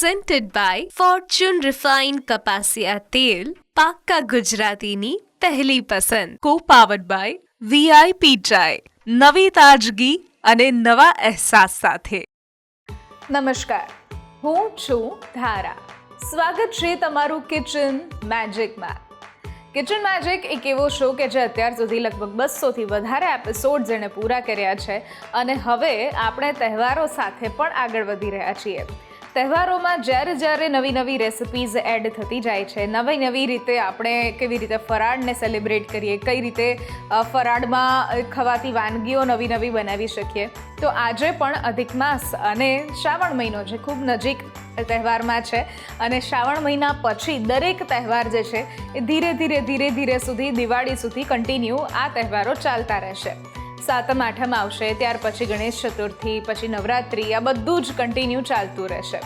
presented by Fortune Refined કપાસિયા તેલ પાક્કા ગુજરાતીની પહેલી પસંદ co-powered by VIP ચાય નવી તાજગી અને નવા અહેસાસ સાથે. નમસ્કાર, હું છું ધારા. સ્વાગત છે તમારું કિચન મેજિકમાં. કિચન મેજિક એક એવો શો કે જે અત્યાર સુધી લગભગ 200થી વધારે એપિસોડ્સ એણે પૂરા કર્યા છે અને હવે આપણે તહેવારો સાથે પણ આગળ વધી રહ્યા છીએ. તહેવારોમાં જ્યારે નવી નવી રેસિપીઝ એડ થતી જાય છે, નવી રીતે આપણે કેવી રીતે ફરાળને સેલિબ્રેટ કરીએ, કઈ રીતે ફરાળમાં ખવાતી વાનગીઓ નવી બનાવી શકીએ. તો આજે પણ અધિક માસ અને શ્રાવણ મહિનો જે ખૂબ નજીક તહેવારમાં છે અને શ્રાવણ મહિના પછી દરેક તહેવાર જે છે એ ધીરે સુધી દિવાળી સુધી કન્ટિન્યુ આ તહેવારો ચાલતા રહેશે. સાતમ આઠમ આવશે, ત્યાર પછી ગણેશ ચતુર્થી, પછી નવરાત્રિ, આ બધું જ કન્ટિન્યુ ચાલતું રહેશે.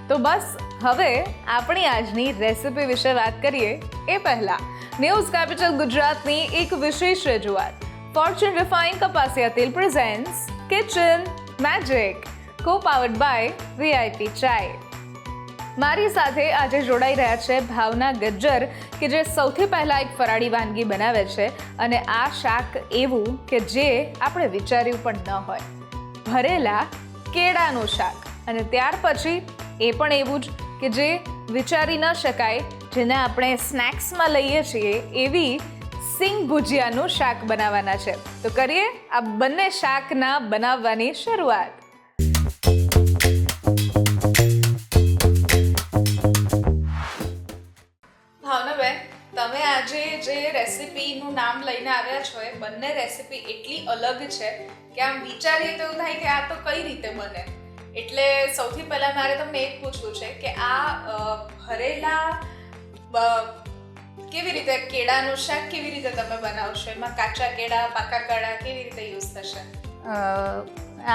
તો બસ હવે આપણી આજની રેસિપી વિશે વાત કરીએ એ પહેલાં ન્યૂઝ કેપિટલ ગુજરાતની એક વિશેષ રજૂઆત. ફોર્ચ્યુન રિફાઇન્ડ કપાસિયા તેલ presents kitchen magic co-powered by VIP ચાય. મારી સાથે આજે જોડાઈ રહ્યા છે ભાવના ગજ્જર કે જે સૌથી પહેલાં એક ફરાળી વાનગી બનાવે છે અને આ શાક એવું કે જે આપણે વિચાર્યું પણ ન હોય, ભરેલા કેળાનું શાક. અને ત્યાર પછી એ પણ એવું જ કે જે વિચારી ન શકાય, જેને આપણે સ્નેક્સમાં લઈએ છીએ એવી સિંગ ભુજિયાનું શાક બનાવવાના છે. તો કરીએ આ બંને શાકના બનાવવાની શરૂઆત. તમે આજે જે રેસિપીનું નામ લઈને આવ્યા છો એ બંને રેસિપી એટલી અલગ છે કે આમ વિચારીએ તો એવું થાય કે આ તો કઈ રીતે બને. એટલે સૌથી પહેલાં મારે તમને એ પૂછવું છે કે આ ભરેલા કેવી રીતે કેળાનું શાક કેવી રીતે તમે બનાવશો? એમાં કાચા કેળા, પાકા કેળા કેવી રીતે યુઝ થશે?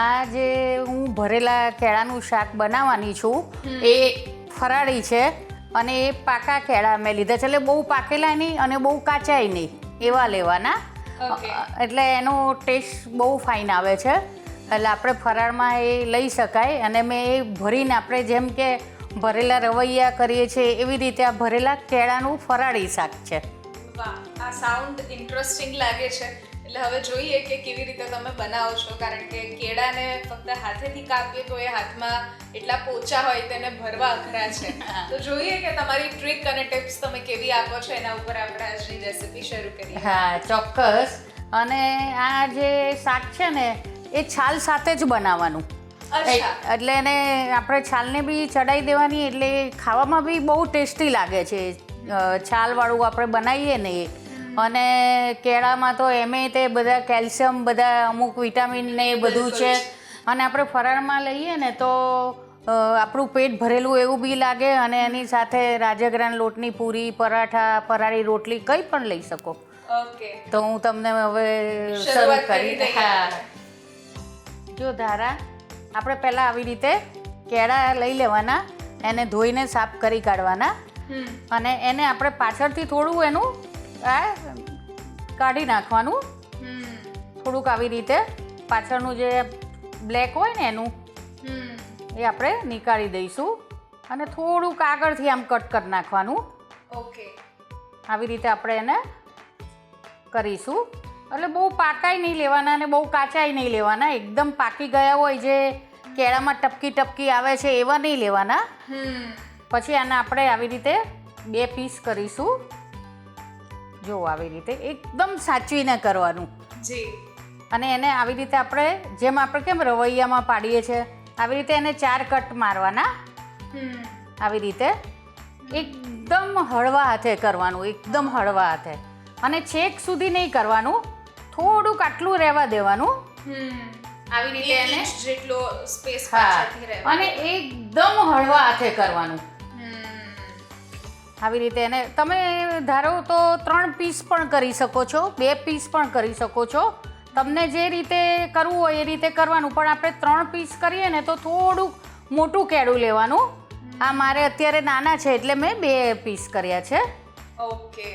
આ જે હું ભરેલા કેળાનું શાક બનાવવાની છું એ ફરાળી છે અને એ પાકા કેળા મેં લીધા છે, એટલે બહુ પાકેલા નહીં અને બહુ કાચાય નહીં એવા લેવાના. એટલે એનો ટેસ્ટ બહુ ફાઇન આવે છે, એટલે આપણે ફરાળમાં એ લઈ શકાય. અને મેં એ ભરીને આપણે જેમ કે ભરેલા રવૈયા કરીએ છીએ એવી રીતે આ ભરેલા કેળાનું ફરાળી શાક છે. વાહ, આ સાઉન્ડ ઇન્ટરેસ્ટિંગ લાગે છે. એટલે હવે જોઈએ કે કેવી રીતે તમે બનાવો છો, કારણ કે કેળાને ફક્ત હાથેથી કાપીએ તો એ હાથમાં એટલા પોચા હોય તેને ભરવા અઘરા છે. તો જોઈએ કે તમારી ટ્રીક અને ટિપ્સ તમે કેવી આપો છો, એના ઉપર આપણે આજની રેસિપી શરૂ કરીએ. હા, ચોક્કસ. અને આ જે શાક છે ને એ છાલ સાથે જ બનાવવાનું. એટલે એને આપણે છાલને બી ચડાવી દેવાની, એટલે ખાવામાં બી બહુ ટેસ્ટી લાગે છે. છાલવાળું આપણે બનાવીએ ને એ. અને કેળામાં તો એમે તે બધા કેલ્શિયમ, બધા અમુક વિટામિન ને એ બધું છે. અને આપણે ફરાળમાં લઈએ ને તો આપણું પેટ ભરેલું એવું બી લાગે. અને એની સાથે રાજગરાના લોટની પૂરી, પરાઠા, ફરાળી રોટલી કંઈ પણ લઈ શકો. ઓકે, તો હું તમને હવે શરૂ કરી. હા, જો ધારા, આપણે પહેલાં આવી રીતે કેળા લઈ લેવાના, એને ધોઈને સાફ કરી કાઢવાના. અને એને આપણે પાછળથી થોડું એનું કાઢી નાખવાનું. થોડુંક આવી રીતે પાછળનું જે બ્લેક હોય ને એનું એ આપણે નીકાળી દઈશું. અને થોડુંક આગળથી આમ કટ કરી નાખવાનું. ઓકે, આવી રીતે આપણે એને કરીશું. એટલે બહુ પાકાય નહીં લેવાના અને બહુ કાચાય નહીં લેવાના. એકદમ પાકી ગયા હોય જે કેળામાં ટપકી આવે છે એવા નહીં લેવાના. પછી આને આપણે આવી રીતે 2 પીસ કરીશું. જો આવી રીતે એકદમ સાચવીને કરવાનું. જી. અને એને આવી રીતે આપણે જેમ આપણે કેમ રવૈયામાં પાડીએ છીએ આવી રીતે એને 4 કટ મારવાના. આવી રીતે એકદમ હળવા હાથે કરવાનું, એકદમ હળવા હાથે. અને છેક સુધી નહીં કરવાનું, થોડુંક આટલું રહેવા દેવાનું. આવી રીતે એને જેટલો સ્પેસ પાછળથી રહેવા અને એકદમ હળવા હાથે કરવાનું. આવી રીતે એને તમે ધારો તો 3 પીસ પણ કરી શકો છો, 2 પીસ પણ કરી શકો છો. તમને જે રીતે કરવું હોય એ રીતે કરવાનું. પણ આપણે 3 પીસ કરીએ ને તો થોડુંક મોટું કેળું લેવાનું. આ મારે અત્યારે નાના છે એટલે મેં 2 પીસ કર્યા છે. ઓકે.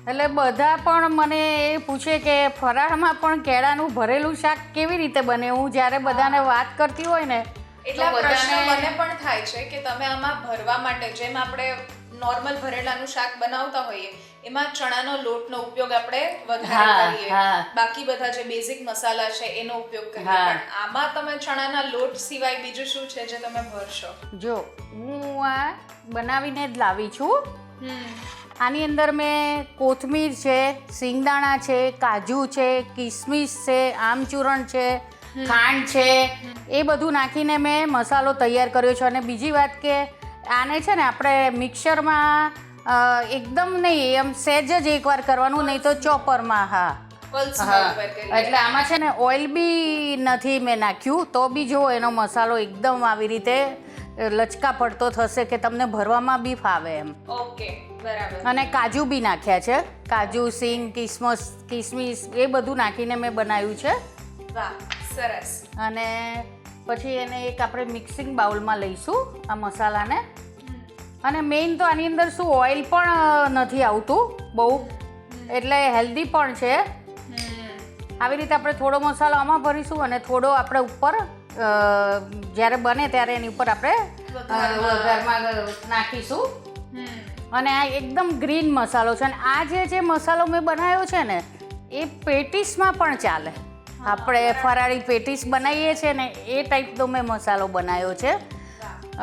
એટલે બધા પણ મને એ પૂછે કે ફરાળમાં પણ કેળાનું ભરેલું શાક કેવી રીતે બને. હું જ્યારે બધાને વાત કરતી હોય ને એટલે આ પ્રશ્ન મને પણ થાય છે કે તમે આમાં ભરવા માટે જેમ આપણે નોર્મલ ભરેલાનું શાક બનાવતા હોઈએ એમાં ચણાનો લોટનો ઉપયોગ આપણે વધારે કરીએ, બાકી બધા જે બેઝિક મસાલા છે એનો ઉપયોગ કરીએ, પણ આમાં તમે ચણાના લોટ સિવાય બીજું શું છે જે તમે ભરશો? જો હું આ બનાવીને જ લાવી છું. આની અંદર મેં કોથમીર છે, સિંગદાણા છે, કાજુ છે, કિસમિસ છે, આમચૂરણ છે, ખાંડ છે, એ બધું નાખીને મેં મસાલો તૈયાર કર્યો છે. અને બીજી વાત કે આને છે ને આપણે મિક્સરમાં એકદમ નહીં, એમ સહેજ જ એકવાર કરવાનું, નહીં તો ચોપરમાં. એટલે આમાં છે ને ઓઇલ બી નથી મેં નાખ્યું, તો બી જો એનો મસાલો એકદમ આવી રીતે લચકા પડતો થશે કે તમને ભરવામાં બી ફાવે એમ. ઓકે, બરાબર. અને કાજુ બી નાખ્યા છે, કાજુ, સિંગ, કિસમિસ એ બધું નાખીને મેં બનાવ્યું છે. વાહ, સરસ. અને પછી એને એક આપણે મિક્સિંગ બાઉલમાં લઈશું આ મસાલાને. અને મેઇન તો આની અંદર શું, ઓઇલ પણ નથી આવતું બહુ, એટલે હેલ્ધી પણ છે. આવી રીતે આપણે થોડો મસાલો આમાં ભરીશું અને થોડો આપણે ઉપર જ્યારે બને ત્યારે એની ઉપર આપણે વઘારમાં નાખીશું. અને આ એકદમ ગ્રીન મસાલો છે. અને આ જે મસાલો મેં બનાવ્યો છે ને એ પેટીસમાં પણ ચાલે. આપણે ફરાળી પેટીસ બનાવીએ છીએ ને એ ટાઈપનો મેં મસાલો બનાવ્યો છે.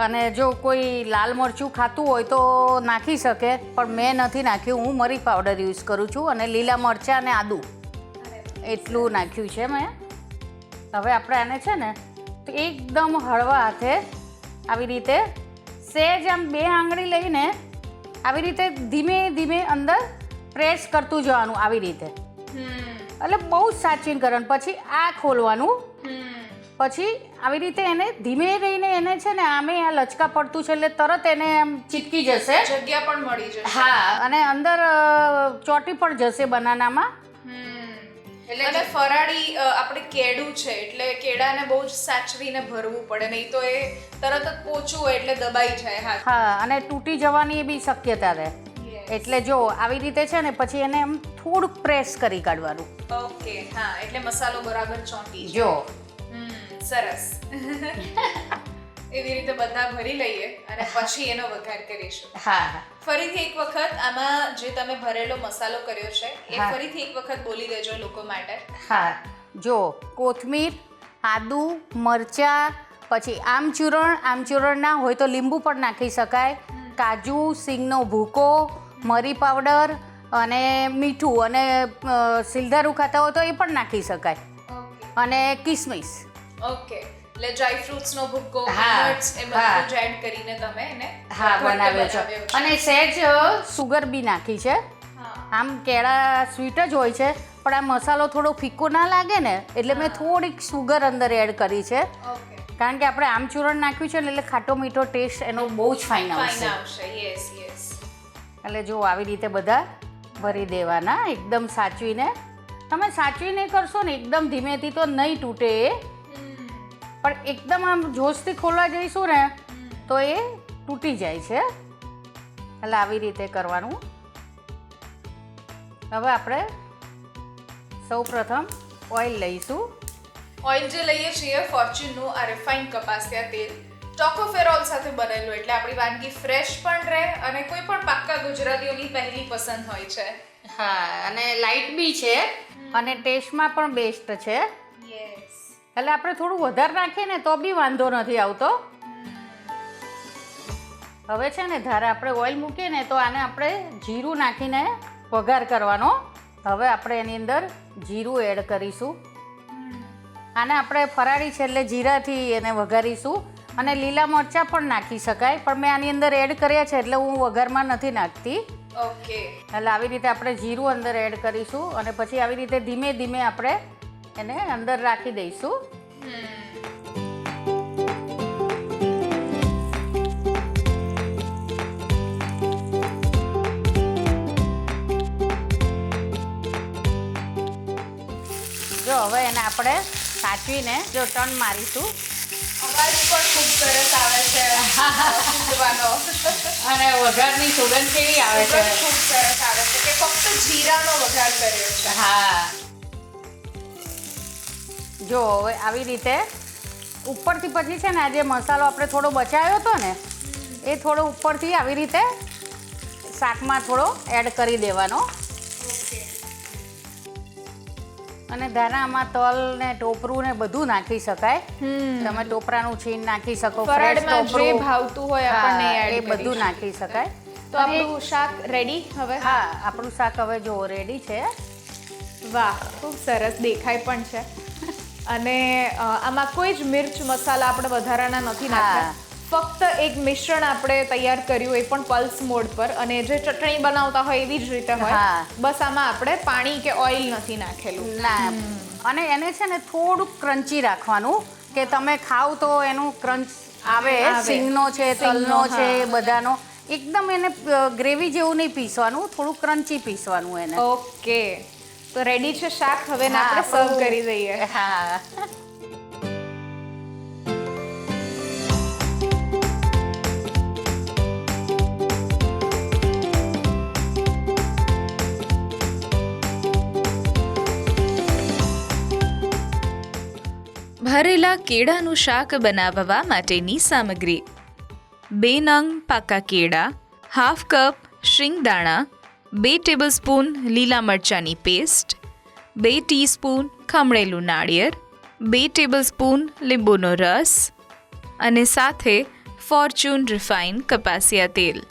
અને જો કોઈ લાલ મરચું ખાતું હોય તો નાખી શકે, પણ મેં નથી નાખ્યું. હું મરી પાવડર યુઝ કરું છું અને લીલા મરચાં અને આદું એટલું નાખ્યું છે મેં. હવે આપણે આને છે ને તો એકદમ હળવા હાથે આવી રીતે સહેજ આમ 2 આંગળી લઈને આવી રીતે ધીમે ધીમે અંદર પ્રેસ કરતું જવાનું આવી રીતે. એટલે બહુ જ સાચવીને કરવાનું. પછી આ ખોલવાનું, પછી આવી રીતે એને ધીમે રહીને એને છે ને આમે આ લચકા પડતું છે એટલે તરત એને આમ ચીપકી જશે, જગ્યા પણ મળી જશે. હા, અને અંદર ચોટી પણ જશે બનાનામાં. અને ફરાળી આપણે કેળું છે એટલે કેળાને બહુ જ સાચવીને ભરવું પડે, નહીં તો એ તરત જ પોચું હોય એટલે દબાઈ જાય હાથ. હા, અને તૂટી જવાની બી શક્યતા રહે. એટલે જો આવી રીતે છે ને પછી એને એમ થોડુંક પ્રેસ કરી કાઢવાનું. ઓકે, હા, એટલે મસાલો બરાબર ચોંટી જાય. જો સરસ. એવી રીતે બધા ભરી લઈએ અને પછી એનો વઘાર કરીશું. હા, ફરીથી એક વખત આમાં જે તમે ભરેલો મસાલો કર્યો છે એ ફરીથી એક વખત બોલી દેજો લોકો માટે. હા, જો કોથમીર, આદુ, મરચાં, પછી આમચૂરણ ના હોય તો લીંબુ પણ નાખી શકાય, કાજુ, સિંગનો ભૂકો, મરી પાવડર અને મીઠું, અને સિલધારું ખાતા હોય તો એ પણ નાખી શકાય, અને કિસમિસ. ઓકે, એટલે ડ્રાય ફ્રૂટ્સ નો ભૂક્કો, નટ્સ એ બધું જ એડ કરીને તમે એને બનાવ્યો છે. અને સહેજ સુગર બી નાખી છે. આમ કેળા સ્વીટ જ હોય છે, પણ આ મસાલો થોડો ફીકો ના લાગે ને એટલે મેં થોડીક સુગર અંદર એડ કરી છે. કારણ કે આપણે આમચૂરણ નાખ્યું છે ને એટલે ખાટો મીઠો ટેસ્ટ એનો બહુ જ ફાઇન આવશે. એટલે જો આવી રીતે બધા ભરી દેવાના એકદમ સાચવીને. તમે સાચવીને કરશો ને એકદમ ધીમેથી તો નહીં તૂટે એ, પણ એકદમ આમ જોશથી ખોલવા જઈશું ને તો એ તૂટી જાય છે. એટલે આવી રીતે કરવાનું. હવે આપણે સૌ પ્રથમ ઓઇલ લઈશું. ઓઇલ જે લઈએ છીએ ફોર્ચ્યુનનું આ રિફાઇન્ડ કપાસિયા તેલ ટોકોફેરોલ સાથે બનેલું, એટલે આપણી વાનગી ફ્રેશ પણ રહે અને કોઈ પણ પાક્કા ગુજરાતીઓની પહેલી પસંદ હોય છે. હા, અને લાઇટ બી છે અને ટેસ્ટમાં પણ બેસ્ટ છે. એટલે આપણે થોડું વધારે નાખીએ ને તો બી વાંધો નથી આવતો. હવે છે ને ધારે આપણે ઓઇલ મૂકીએ ને તો આને આપણે જીરું નાખીને વઘાર કરવાનો. હવે આપણે એની અંદર જીરું એડ કરીશું. આને આપણે ફરાળી છે એટલે જીરાથી એને વઘારીશું. અને લીલા મરચાં પણ નાખી શકાય, પણ મેં આની અંદર એડ કર્યા છે એટલે હું વઘારમાં નથી નાખતી. ઓકે, એટલે આવી રીતે આપણે જીરું અંદર એડ કરીશું અને પછી આવી રીતે ધીમે ધીમે આપણે એને અંદર રાખી દઈશું. જો હવે એને આપણે સાચવીને જો ટર્ન મારીશું. અવાજ પણ ખૂબ સરસ આવે છે ફૂટવાનો. અને વઘારની સુગંધ કેવી આવે છે, ખૂબ સરસ આવે છે કે ફક્ત જીરાનો વઘાર કર્યો છે. હા, જો હવે આવી રીતે ઉપરથી પછી છે ને આ જે મસાલો આપણે થોડો બચાવ્યો હતો ને એ થોડો ઉપરથી આવી રીતે શાકમાં થોડો એડ કરી દેવાનો. અને ધારામાં તલ ને ટોપરું ને બધું નાખી શકાય. તમે ટોપરાનું છીણ નાખી શકો, ફ્રેશ ફરાળમાં જે ટોપરું, ભાવતું હોય આપણને હા, એડ એ બધું નાખી શકાય. તો આપણું શાક રેડી હવે. હા, આપણું શાક હવે જો રેડી છે. વાહ, ખૂબ સરસ દેખાય પણ છે. અને આમાં કોઈ જ મિર્ચ મસાલા આપણે વધારાના નથી નાખ્યા. ફક્ત એક મિશ્રણ આપણે તૈયાર કર્યું, એ પણ પલ્સ મોડ પર. અને જે ચટણી બનાવતા હોય એવી જ રીતે હોય. બસ આમાં આપણે પાણી કે ઓઇલ નથી નાખેલું. ના, અને એને છે ને થોડુંક ક્રન્ચી રાખવાનું કે તમે ખાવ તો એનું ક્રંચ આવે. સિંગનો છે, તલનો છે, બધાનો એકદમ એને ગ્રેવી જેવું નહીં પીસવાનું, થોડું ક્રન્ચી પીસવાનું એને. ઓકે, તો રેડી છે શાક. હવે આપણે સર્વ કરી દઈએ. હા. ભરેલા કેળાનું શાક બનાવવા માટેની સામગ્રી: 2 નંગ પાકા કેળા, હાફ કપ શિંગદાણા, 2 ટેબલસ્પૂન લીલા મરચાંની પેસ્ટ, 2 ટીસ્પૂન ખમણેલું નાળિયેર, 2 ટેબલસ્પૂન લીંબુનો રસ અને સાથે ફોર્ચ્યુન રિફાઇન કપાસિયા તેલ.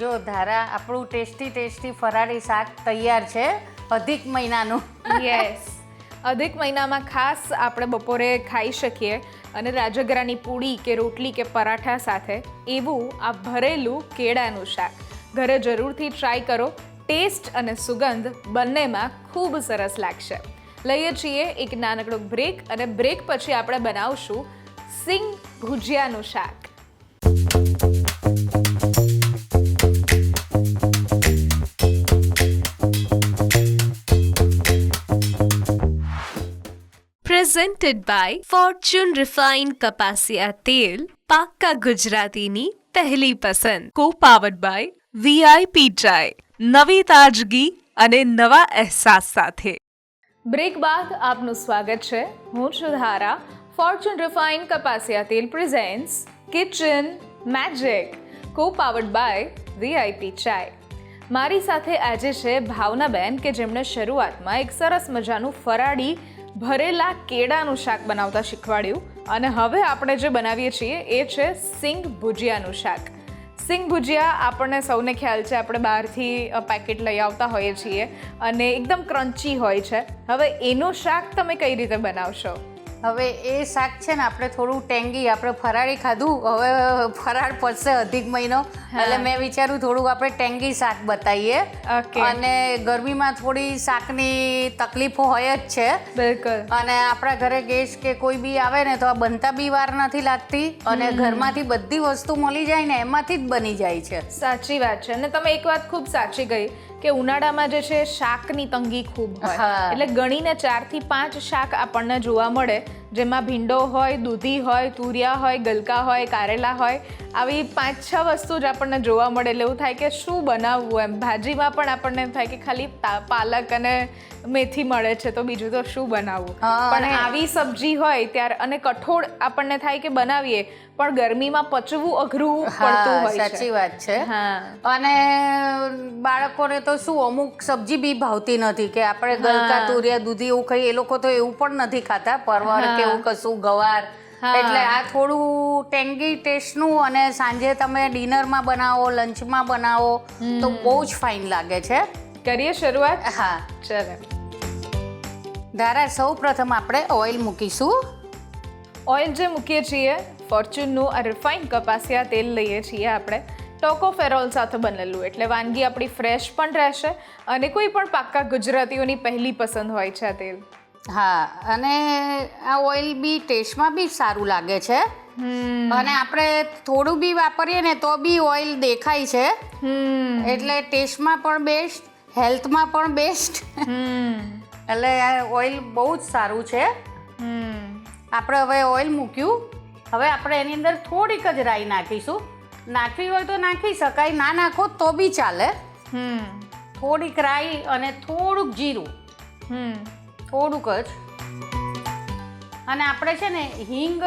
જો ધારા, આપણું ટેસ્ટી ફરાળી શાક તૈયાર છે અધિક મહિનાનું. યસ, અધિક મહિનામાં ખાસ આપણે બપોરે ખાઈ શકીએ. અને રાજગરાની પૂડી કે રોટલી કે પરાઠા સાથે એવું આ ભરેલું કેળાનું શાક ઘરે જરૂરથી ટ્રાય કરો. ટેસ્ટ અને સુગંધ બંનેમાં ખૂબ સરસ લાગશે. લઈએ છીએ એક નાનકડો બ્રેક, અને બ્રેક પછી આપણે બનાવશું સિંગ ભુજિયાનું શાક. Presented by Fortune Refined કપાસિયા તેલ, પાક્કા ગુજરાતીની પહેલી પસંદ. Co-powered by VIP ચાય, નવી તાજગી અને નવા અહેસાસ સાથે. બ્રેક બાદ આપનું સ્વાગત છે. હું છું ધારા. ફોર્ચ્યુન રિફાઇન્ડ કપાસિયા તેલ presents kitchen magic, co-powered by VIP ચાય. મારી સાથે આજે છે ભાવનાબેન, કે જેમણે શરૂઆતમાં એક સરસ મજાનું ફરાળી ભરેલા કેળાનું શાક બનાવતા શીખવાડ્યું. અને હવે આપણે જે બનાવીએ છીએ એ છે સિંગ ભુજિયાનું શાક. સિંગ ભુજિયા આપણને સૌને ખ્યાલ છે, આપણે બહારથી પેકેટ લઈ આવતા હોઈએ છીએ અને એકદમ ક્રન્ચી હોય છે. હવે એનું શાક તમે કઈ રીતે બનાવશો? હવે એ શાક છે ને આપણે થોડું ટેંગી, આપણે ફરાળી ખાધું, હવે ફરાળ પડશે અધિક મહિનો, એટલે મેં વિચાર્યું થોડુંક આપણે ટેંગી શાક બતાવીએ. અને ગરમીમાં થોડી શાકની તકલીફો હોય જ છે. બિલકુલ. અને આપણા ઘરે ગેસ્ટ કે કોઈ બી આવે ને તો આ બનતા બી વાર નથી લાગતી, અને ઘરમાંથી બધી વસ્તુ મળી જાય ને એમાંથી જ બની જાય છે. સાચી વાત છે. અને તમે એક વાત ખૂબ સાચી કહી કે ઉનાળામાં જે છે શાકની તંગી ખૂબ હોય, એટલે ગણીને 4 થી 5 શાક આપણને જોવા મળે, જેમાં ભીંડો હોય, દૂધી હોય, તુરિયા હોય, ગલકા હોય, કારેલા હોય. આવી 5-6 વસ્તુ જ આપણને જોવા મળે. એટલે એવું થાય કે શું બનાવવું એમ. ભાજીમાં પણ આપણને એમ થાય કે ખાલી પાલક અને મેથી મળે છે તો બીજું તો શું બનાવવું. પણ આવી સબ્જી હોય ત્યારે, અને કઠોળ આપણને થાય કે બનાવીએ, પણ ગરમીમાં પચવું અઘરું પડતું હોય છે. સાચી વાત છે. અને બાળકોને તો શું અમુક સબ્જી બી ભાવતી નથી, કે આપણે ગલકા, તુરિયા, દૂધી એવું ખાઈએ, એ લોકો તો એવું પણ નથી ખાતા, પરવર કે એવું કશું, ગવાર. એટલે આ થોડું ટેંગી ટેસ્ટનું, અને સાંજે તમે ડિનરમાં બનાવો, લંચમાં બનાવો તો બહુ જ ફાઇન લાગે છે. કરીએ શરૂઆત? હા, ચાલો. ધારા, સૌ પ્રથમ આપણે ઓઇલ મૂકીશું. ઓઇલ જે મૂકીએ છીએ ફોર્ચ્યુનનું આ રિફાઇન્ડ કપાસિયા તેલ લઈએ છીએ આપણે, ટોકોફેરોલ સાથે બનેલું, એટલે વાનગી આપણી ફ્રેશ પણ રહેશે અને કોઈ પણ પાક્કા ગુજરાતીઓની પહેલી પસંદ હોય છે આ તેલ. હા, અને આ ઓઇલ બી ટેસ્ટમાં બી સારું લાગે છે. અને આપણે થોડું બી વાપરીએ ને તો બી ઓઇલ દેખાય છે, એટલે ટેસ્ટમાં પણ બેસ્ટ, હેલ્થમાં પણ બેસ્ટ. એટલે આ ઓઇલ બહુ જ સારું છે. આપણે હવે ઓઇલ મૂક્યું. હવે આપણે એની અંદર થોડીક જ રાઈ નાખીશું. નાખવી હોય તો નાખી શકાય, ના નાખો તો બી ચાલે. થોડીક રાઈ અને થોડુંક જીરું, થોડુંક જ. અને આપણે છે ને હિંગ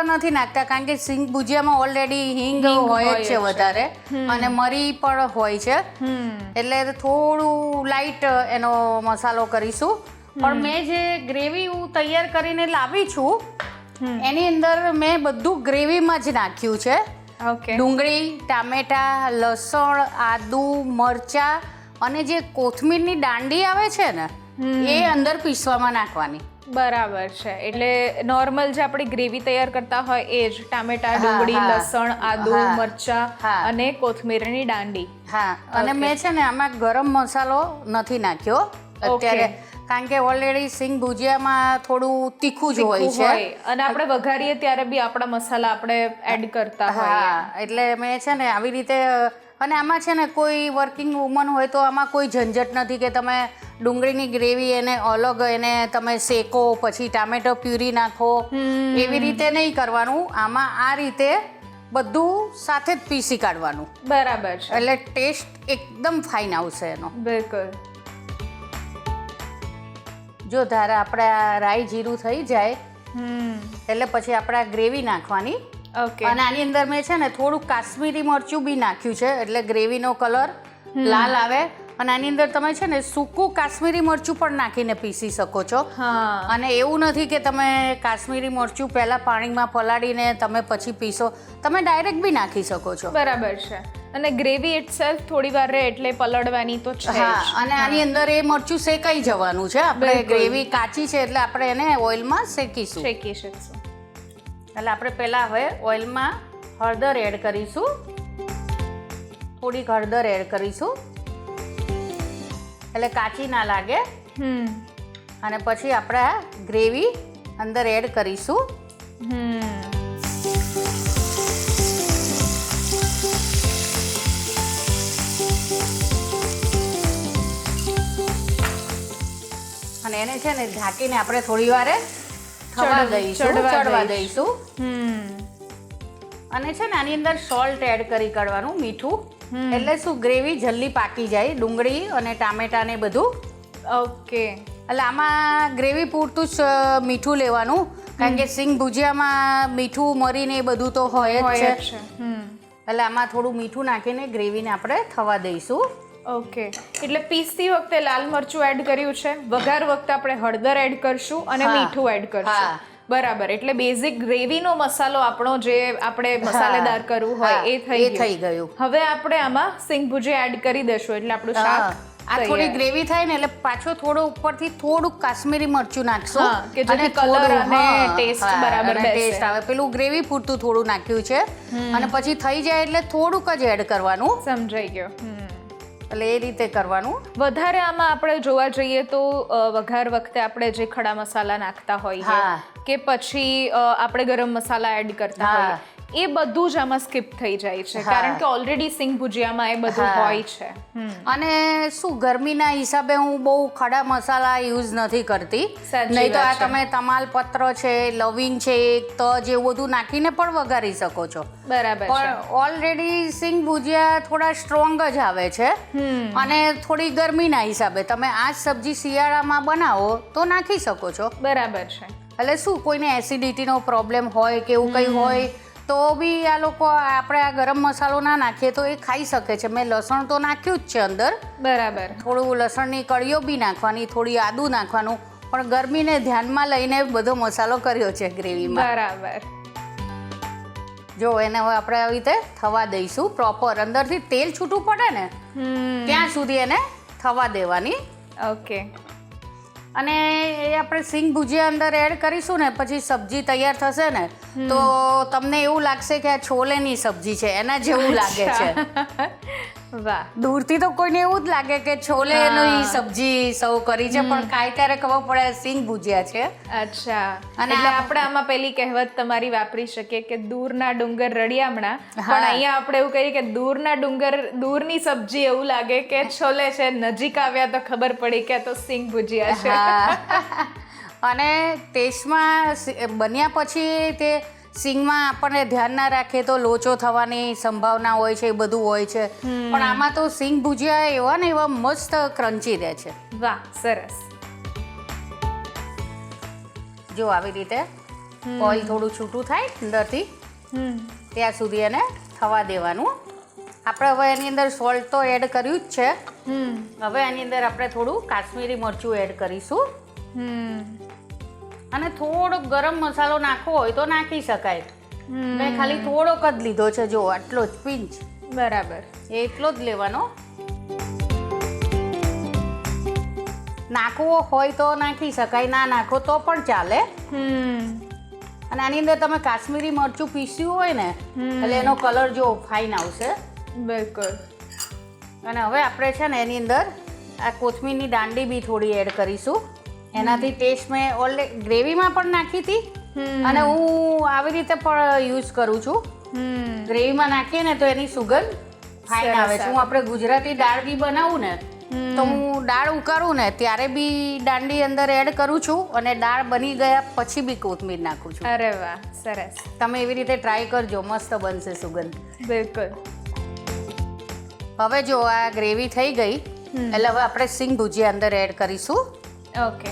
નથી નાખતા કારણ કે સિંગ ભુજિયામાં ઓલરેડી હિંગ હોય જ છે વધારે, અને મરી પણ હોય છે, એટલે થોડું લાઈટ એનો મસાલો કરીશું. પણ મેં જે ગ્રેવી હું તૈયાર કરીને લાવી છું એની અંદર મેં બધું ગ્રેવીમાં જ નાખ્યું છે. ડુંગળી, ટામેટા, લસણ, આદુ, મરચા અને જે કોથમીરની દાંડી આવે છે ને એ અંદર પીસવામાં નાખવાની. બરાબર છે. એટલે નોર્મલ જે આપણી ગ્રેવી તૈયાર કરતા હોય એ જ ટામેટા, ડુંગળી, લસણ, આદુ, મરચા અને કોથમીરની દાંડી. હા, અને મેં છે ને આમાં ગરમ મસાલો નથી નાખ્યો અત્યારે, કારણ કે ઓલરેડી સિંગ ભુજિયામાં થોડું તીખું જ હોય છે, અને આપણે વઘારીએ ત્યારે બી આપણા મસાલા આપણે એડ કરતા હોય. એટલે મેં છે ને આવી રીતે. અને આમાં છે ને કોઈ વર્કિંગ વુમન હોય તો આમાં કોઈ ઝંઝટ નથી કે તમે ડુંગળીની ગ્રેવી એને અલગ એને તમે શેકો પછી ટામેટો પ્યુરી નાખો, એવી રીતે નહીં કરવાનું. આમાં આ રીતે બધું સાથે જ પીસી કાઢવાનું. બરાબર છે. એટલે ટેસ્ટ એકદમ ફાઇન આવશે એનો. બિલકુલ. જો ધારા આપણે આ રાઈ જીરું થઈ જાય એટલે પછી આપણે આ ગ્રેવી નાખવાની. અને આની અંદર મેં છે ને થોડું કાશ્મીરી મરચું બી નાખ્યું છે એટલે ગ્રેવીનો કલર લાલ આવે. અને આની અંદર તમે છે ને સૂકું કાશ્મીરી મરચું પણ નાખીને પીસી શકો છો. અને એવું નથી કે તમે કાશ્મીરી મરચું પહેલા પાણીમાં પલાળીને તમે પછી પીસો, તમે ડાયરેક્ટ બી નાખી શકો છો. બરાબર છે. અને ગ્રેવી ઇટસેલ્ફ થોડી વાર રહે એટલે પલળવાની તો છે. અને આની અંદર એ મરચું શેકાઈ જવાનું છે. આપણે ગ્રેવી કાચી છે એટલે આપણે એને ઓઇલમાં શેકી શકીશું. એટલે આપણે પહેલાં હવે ઓઇલમાં હળદર એડ કરીશું, થોડીક હળદર એડ કરીશું એટલે કાચી ના લાગે. અને પછી આપણે આ ગ્રેવી અંદર એડ કરીશું. અને એને છે ને ઢાંકીને આપણે થોડી વાર ચડવા દઈશું. અને છે ને આની અંદર સોલ્ટ એડ કરી કાઢવાનું, મીઠું, એટલે શું ગ્રેવી જલ્દી પાકી જાય, ડુંગળી અને ટામેટા ને બધું. એટલે આમાં ગ્રેવી પૂરતું જ મીઠું લેવાનું કારણ કે સિંગ ભુજિયામાં મીઠું મરીને એ બધું તો હોય જ છે. એટલે આમાં થોડું મીઠું નાખીને ગ્રેવીને આપણે થવા દઈશું. એટલે પીસતી વખતે લાલ મરચું એડ કર્યું છે, વઘાર વખતે આપણે હળદર એડ કરશું અને મીઠું એડ કરશું. બરાબર. એટલે બેઝિક ગ્રેવીનો મસાલો આપણો જે આપણે મસાલેદાર કરવું હોય એ થઈ ગયું. હવે આપણે આમાં સિંગ ભુજિયા એડ કરી દેશું એટલે આપણું શાક આ થોડી ગ્રેવી થાય ને એટલે પાછો થોડો ઉપરથી થોડુંક કાશ્મીરી મરચું નાખશું કે જેથી કલર અને ટેસ્ટ બરાબર ટેસ્ટ આવે. પેલું ગ્રેવી પૂરતું થોડું નાખ્યું છે અને પછી થઈ જાય એટલે થોડુંક જ એડ કરવાનું. સમજાઈ ગયો. એટલે એ રીતે કરવાનું. વધારે આમાં આપણે જોવા જઈએ તો વઘાર વખતે આપણે જે ખડા મસાલા નાખતા હોઈએ કે પછી આપણે ગરમ મસાલા એડ કરતા હોઈએ એ બધું જ આમાં સ્કીપ થઈ જાય છે કારણ કે ઓલરેડી સિંગ ભુજિયામાં એ બધું હોય છે. અને શું ગરમીના હિસાબે હું બહુ ખડા મસાલા યુઝ નથી કરતી, નહીં તો આ તમે તમાલપત્ર છે, લવિંગ છે, તજ એવું બધું નાખીને પણ વઘારી શકો છો. બરાબર. પણ ઓલરેડી સિંગ ભુજિયા થોડા સ્ટ્રોંગ જ આવે છે અને થોડી ગરમીના હિસાબે તમે આ સબ્જી શિયાળામાં બનાવો તો નાખી શકો છો. બરાબર છે. એટલે શું કોઈને એસિડિટીનો પ્રોબ્લેમ હોય કે એવું કંઈ હોય તો બી આ લોકો આપણે આ ગરમ મસાલો ના નાખીએ તો એ ખાઈ શકે છે. મેં લસણ તો નાખ્યું જ છે અંદર. બરાબર. થોડું લસણની કળીઓ બી નાખવાની, થોડી આદું નાખવાનું, પણ ગરમીને ધ્યાનમાં લઈને બધો મસાલો કર્યો છે ગ્રેવીમાં. બરાબર. જો એને હવે આપણે આવી રીતે થવા દઈશું પ્રોપર, અંદરથી તેલ છૂટું પડે ને ત્યાં સુધી એને થવા દેવાની. અને એ આપણે સિંગ ભુજિયા અંદર એડ કરીશું ને પછી સબ્જી તૈયાર થશે ને તો તમને એવું લાગશે કે આ છોલેની સબ્જી છે, એના જેવું લાગે છે. વાહ. દૂરથી તો કોઈને એવું જ લાગે કે છોલેની સબ્જી સર્વ કરી છે પણ કાંઈ ત્યારે ખબર પડે સિંગ ભુજિયા છે. અચ્છા. અને આપણે આમાં પેલી કહેવત તમારી વાપરી શકીએ કે દૂરના ડુંગર રળિયામણા, પણ અહીંયા આપણે એવું કહીએ કે દૂરના ડુંગર દૂરની સબ્જી એવું લાગે કે છોલે છે, નજીક આવ્યા તો ખબર પડી કે તો સિંગ ભુજિયા છે. અને ટેસ્ટમાં બન્યા પછી તે સિંગમાં આપણને ધ્યાન ના રાખીએ તો લોચો થવાની સંભાવના હોય છે, એ બધું હોય છે. પણ આમાં તો સિંગ ભુજિયા એવા ને એવા મસ્ત ક્રન્ચી રહે છે. વાહ, સરસ. જો આવી રીતે ઓઇલ થોડું છૂટું થાય અંદરથી ત્યાં સુધી એને થવા દેવાનું. આપણે હવે એની અંદર સોલ્ટ તો એડ કર્યું જ છે. હવે એની અંદર આપણે થોડું કાશ્મીરી મરચું એડ કરીશું. અને થોડોક ગરમ મસાલો નાખવો હોય તો નાખી શકાય. મેં ખાલી થોડોક જ લીધો છે, જો આટલો જ પિંચ. બરાબર. એટલો જ લેવાનો. નાખવો હોય તો નાખી શકાય, ના નાખો તો પણ ચાલે. અને આની અંદર તમે કાશ્મીરી મરચું પીસ્યું હોય ને એટલે એનો કલર જો ફાઇન આવશે. બિલકુલ. અને હવે આપણે છે ને એની અંદર આ કોથમીરની દાંડી બી થોડી એડ કરીશું. એનાથી ટેસ્ટ મેં ઓલરેડી ગ્રેવીમાં પણ નાખી હતી અને હું આવી રીતે પણ યુઝ કરું છું. ગ્રેવીમાં નાખીએ ને તો એની સુગંધ ફાઇન આવે છે. હું આપણે ગુજરાતી દાળ બી બનાવું ને તો હું દાળ ઉકાળું ને ત્યારે બી દાંડી અંદર એડ કરું છું અને દાળ બની ગયા પછી બી કોથમીર નાખું છું. અરે વાહ, સરસ. તમે એવી રીતે ટ્રાય કરજો, મસ્ત બનશે સુગંધ. બિલકુલ. હવે જો આ ગ્રેવી થઈ ગઈ એટલે હવે આપણે સિંગ ભુજિયા અંદર એડ કરીશું. ઓકે.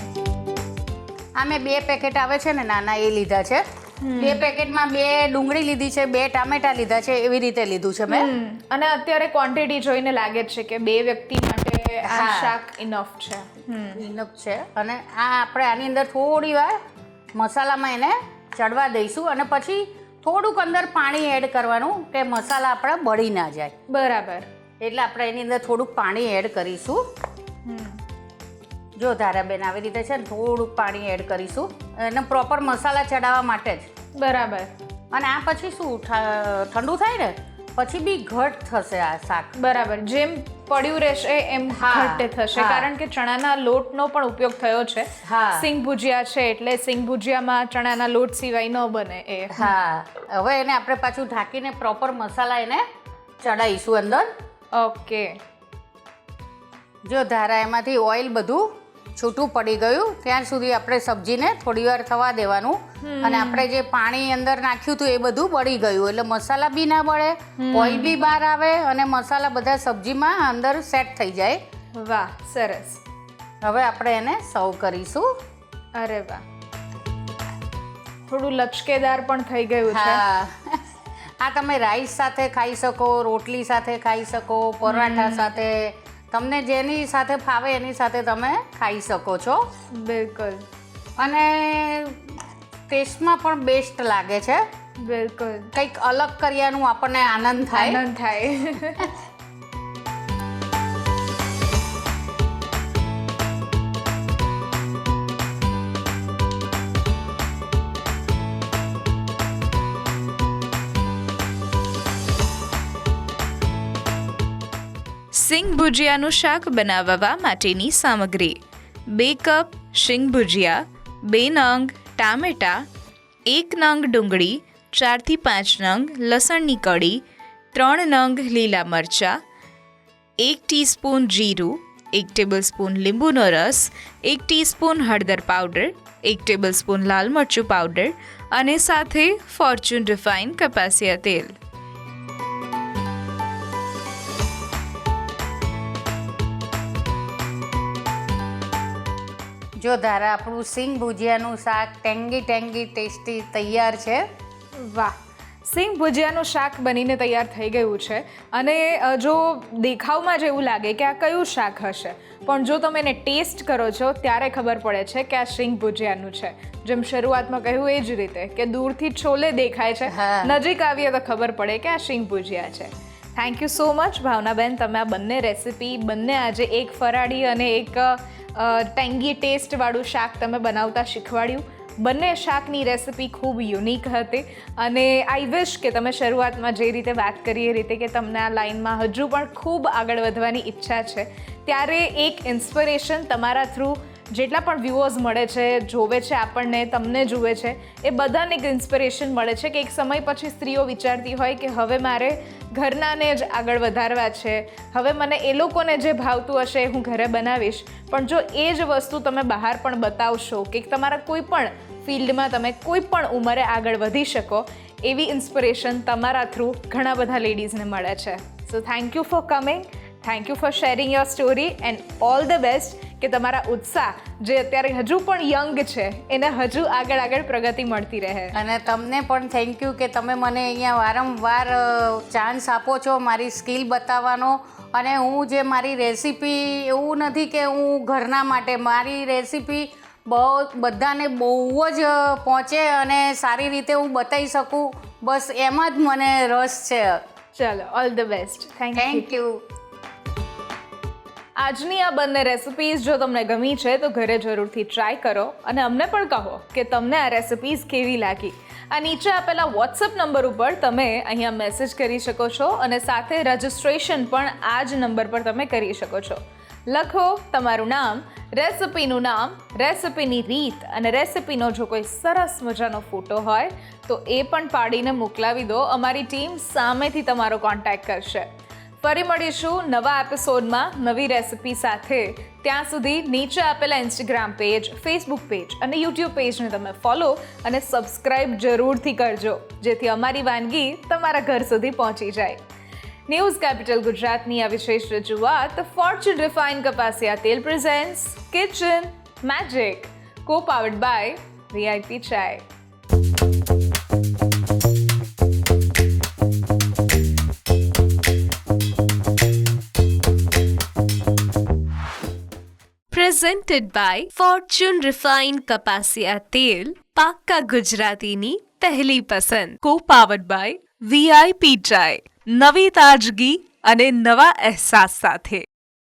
આ મેં 2 પેકેટ આવે છે ને નાના એ લીધા છે. 2 પેકેટમાં 2 ડુંગળી લીધી છે, 2 ટામેટા લીધા છે, એવી રીતે લીધું છે મેં. અને અત્યારે ક્વોન્ટિટી જોઈને લાગે છે કે 2 વ્યક્તિ માટે આ શાક ઇનફ છે. ઇનફ છે. અને આ આપણે આની અંદર થોડી વાર મસાલામાં એને ચડવા દઈશું અને પછી થોડુંક અંદર પાણી એડ કરવાનું કે મસાલા આપણા બળી ના જાય. બરાબર. એટલે આપણે એની અંદર થોડુંક પાણી એડ કરીશું. જો ધારાબેન આવી રીતે છે ને થોડુંક પાણી એડ કરીશું અને પ્રોપર મસાલા ચડાવવા માટે જ. બરાબર. અને આ પછી શું ઠંડુ થાય ને પછી બી ઘટ થશે આ શાક. બરાબર. જેમ પડ્યું રહેશે એમ ઘટ્ટ થશે, કારણ કે ચણાના લોટનો પણ ઉપયોગ થયો છે. સિંગ ભુજિયા છે એટલે સિંગ ભુજિયામાં ચણાના લોટ સિવાય ન બને એ. હવે એને આપણે પાછું ઢાંકીને પ્રોપર મસાલા એને ચડાવીશું અંદર. ઓકે. જો ધારા એમાંથી ઓઇલ બધું છૂટું પડી ગયું ત્યાં સુધી આપણે સબ્જીને થોડી વાર થવા દેવાનું. અને આપણે જે પાણી અંદર નાખ્યું હતું એ બધું બળી ગયું એટલે મસાલા બી ના બળે, ઓઇલ બી બહાર આવે અને મસાલા બધા સબ્જીમાં અંદર સેટ થઈ જાય. વાહ, સરસ. હવે આપણે એને સર્વ કરીશું. અરે વાહ, થોડું લચકેદાર પણ થઈ ગયું છે. આ તમે રાઈસ સાથે ખાઈ શકો, રોટલી સાથે ખાઈ શકો, પરાઠા સાથે, તમને જેની સાથે ફાવે એની સાથે તમે ખાઈ શકો છો. બિલકુલ. અને ટેસ્ટમાં પણ બેસ્ટ લાગે છે. બિલકુલ. કંઈક અલગ કર્યાનું આપણને આનંદ થાય. આનંદ થાય. સિંગ ભુજિયાનું શાક બનાવવા માટેની સામગ્રી: 2 કપ સિંગ ભુજિયા, 2 નંગ ટામેટા, 1 નંગ ડુંગળી, 4 થી 5 નંગ લસણની કળી, 3 નંગ લીલા મરચાં, 1 ટીસ્પૂન જીરું, 1 ટેબલસ્પૂન લીંબુનો રસ, 1 ટીસ્પૂન હળદર પાવડર, 1 ટેબલસ્પૂન લાલ મરચું પાવડર અને સાથે ફોર્ચ્યુન રિફાઇન કપાસિયા તેલ. જો ધારા આપણું સિંગ ભુજિયાનું શાક ટેંગી ટેસ્ટી તૈયાર છે. વાહ, સિંગ ભુજિયાનું શાક બનીને તૈયાર થઈ ગયું છે. અને જો દેખાવમાં જ એવું લાગે કે આ કયું શાક હશે, પણ જો તમે એને ટેસ્ટ કરો છો ત્યારે ખબર પડે છે કે આ સિંગ ભુજિયાનું છે. જેમ શરૂઆતમાં કહ્યું એ જ રીતે કે દૂરથી છોલે દેખાય છે, નજીક આવીએ તો ખબર પડે કે આ સિંગ ભુજિયા છે. Thank you so much Bhavnaben, તમે આ બંને રેસિપી, બંને આજે એક ફરાળી અને એક ટેંગી ટેસ્ટવાળું શાક તમે બનાવતા શીખવાડ્યું. બંને શાકની રેસિપી ખૂબ યુનિક હતી અને આઈ વિશ કે તમે શરૂઆતમાં જે રીતે વાત કરી એ રીતે કે તમને આ લાઈનમાં હજુ પણ ખૂબ આગળ વધવાની ઈચ્છા છે, ત્યારે એક ઇન્સ્પિરેશન તમારા થ્રુ જેટલા પણ વ્યૂઅર્સ મળે છે, જોવે છે આપણને, તમને જુએ છે, એ બધાને એક ઇન્સ્પિરેશન મળે છે કે એક સમય પછી સ્ત્રીઓ વિચારતી હોય કે હવે મારે ઘરનાને જ આગળ વધારવા છે, હવે મને એ લોકોને જે ભાવતું હશે એ હું ઘરે બનાવીશ. પણ જો એ જ વસ્તુ તમે બહાર પણ બતાવશો કે તમારા કોઈ પણ ફિલ્ડમાં તમે કોઈ પણ ઉંમરે આગળ વધી શકો, એવી ઇન્સ્પિરેશન તમારા થ્રુ ઘણા બધા લેડીઝને મળે છે. So thank you for coming, thank you for sharing your story and all the best કે તમારા ઉત્સાહ જે અત્યારે હજુ પણ યંગ છે એને હજુ આગળ પ્રગતિ મળતી રહે. અને તમને પણ થેન્ક યુ કે તમે મને અહીંયા વારંવાર ચાન્સ આપો છો મારી સ્કિલ બતાવવાનો. અને હું જે મારી રેસીપી, એવું નથી કે હું ઘરના માટે, મારી રેસીપી બધાને બહુ જ પહોંચે અને સારી રીતે હું બતાવી શકું, બસ એમાં જ મને રસ છે. ચાલો, all the best. Thank you. આજની આ બંને રેસિપીઝ જો તમને ગમી છે તો ઘરે જરૂરથી ટ્રાય કરો અને અમને પણ કહો કે તમને આ રેસિપીઝ કેવી લાગી. આ નીચે આપેલા વોટ્સઅપ નંબર ઉપર તમે અહીંયા મેસેજ કરી શકો છો અને સાથે રજિસ્ટ્રેશન પણ આ જ નંબર પર તમે કરી શકો છો. લખો તમારું નામ, રેસિપીનું નામ, રેસિપીની રીત અને રેસિપીનો જો કોઈ સરસ મજાનો ફોટો હોય તો એ પણ પાડીને મોકલાવી દો. અમારી ટીમ સામેથી તમારો કોન્ટેક્ટ કરશે. ફરી મળીશું નવા એપિસોડમાં નવી રેસિપી સાથે. ત્યાં સુધી નીચે આપેલા ઇન્સ્ટાગ્રામ પેજ, ફેસબુક પેજ અને યુટ્યુબ પેજને તમે ફોલો અને સબસ્ક્રાઇબ જરૂરથી કરજો, જેથી અમારી વાનગી તમારા ઘર સુધી પહોંચી જાય. ન્યૂઝ કેપિટલ ગુજરાતની આ વિશેષ રજૂઆત ફોર્ચ્યુન રિફાઇન્ડ કપાસિયા તેલ presents kitchen magic, co powered by VIP ચાય. Presented by Fortune Refined કપાસિયા તેલ, પાક્કા ગુજરાતીની પહેલી પસંદ. કો પાવર્ડ બાય VIP ચાય, નવી તાજગી અને નવા અહેસાસ સાથે.